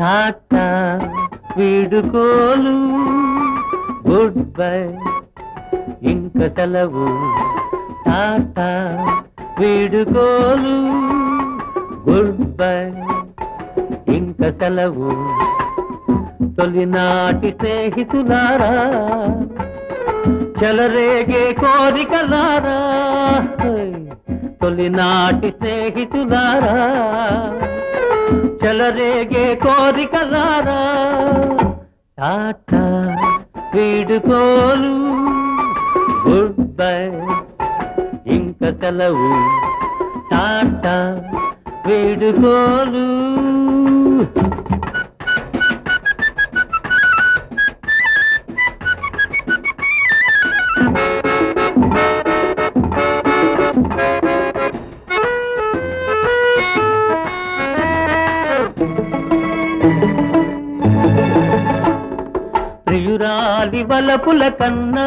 Tata వీడుకోలు good bye ఇంక సెలవు Tata వీడుకోలు good bye ఇంక సెలవు తొలినాటి స్నేహితులారా చెలరేగే కోరికలారా తొలినాటి స్నేహితులారా చెలరేగే కోరికలారా టాటా వీడుకోలు గుడ్ బై ఇంక సెలవు టాటా వీడుకోలు ప్రియురాలి వలపుల కన్నా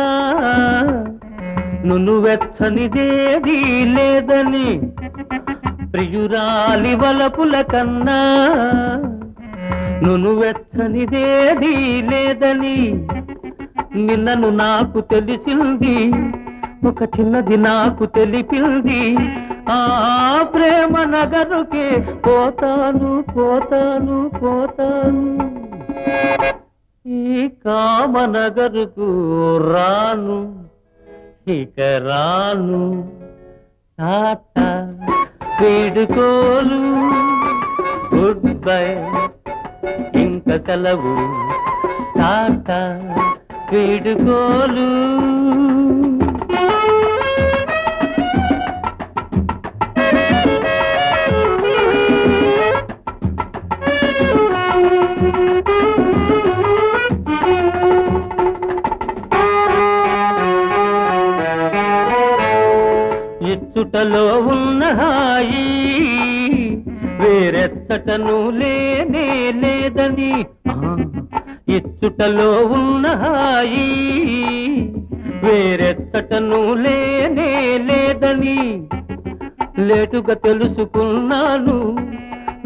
నువ్వెచ్చనిదేదీ లేదని ప్రియురాలి వలపుల కన్నా నువ్వెచ్చనిదేదీ లేదని నిన్నను నాకు తెలిసింది ఒక చిన్నది నాకు తెలిపింది ఆ ప్రేమ నగరుకే పోతాను పోతాను పోతాను ఈ కామనగరుకు రాను ఇక రాను టాటా వీడుకోలు గుడ్ బై ఇంక సెలవు టాటా వీడుకోలు ఇచ్చుటలో ఉన్న హాయి వేరెచ్చటను లేనే లేదని ఇచ్చుటలో ఉన్న హాయి వేరెచ్చటను లేనే లేదని లేటుగా తెలుసుకున్నాను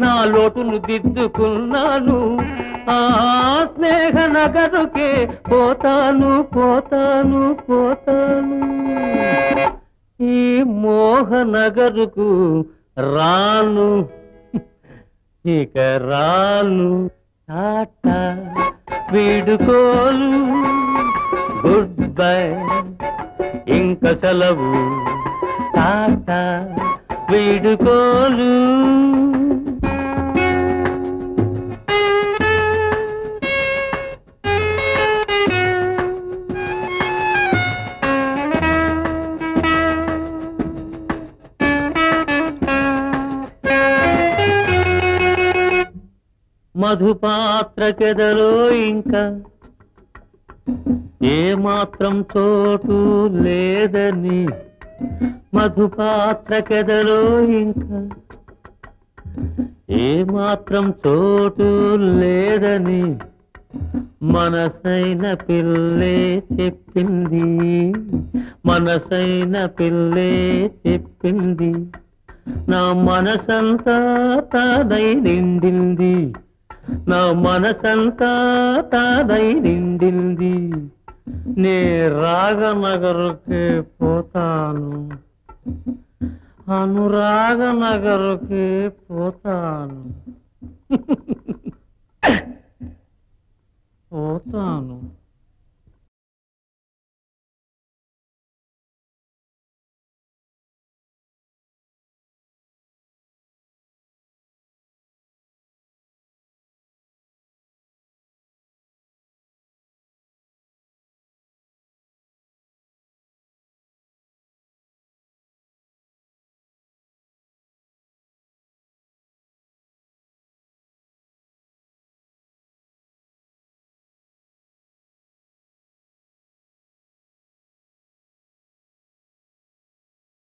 నా లోటును దిద్దుకున్నాను ఆ స్నేహ నగరుకే పోతాను పోతాను పోతాను ఈ మోహనగరుకు రాను ఇక రాను టాటా వీడుకోలు గుడ్ బై ఇంక సెలవు టాటా వీడుకోలు మధుపాత్రకెదలో ఇంకా ఏమాత్రం చోటు లేదని మధుపాత్రకెదలో ఇంకా ఏమాత్రం చోటు లేదని మనసైన పిల్లే చెప్పింది మనసైన పిల్లే చెప్పింది నా మనసంతా తానై నిండింది నా మనసంతా తానై నిండింది నే రాగనగరుకే పోతాను అనురాగనగరుకే పోతాను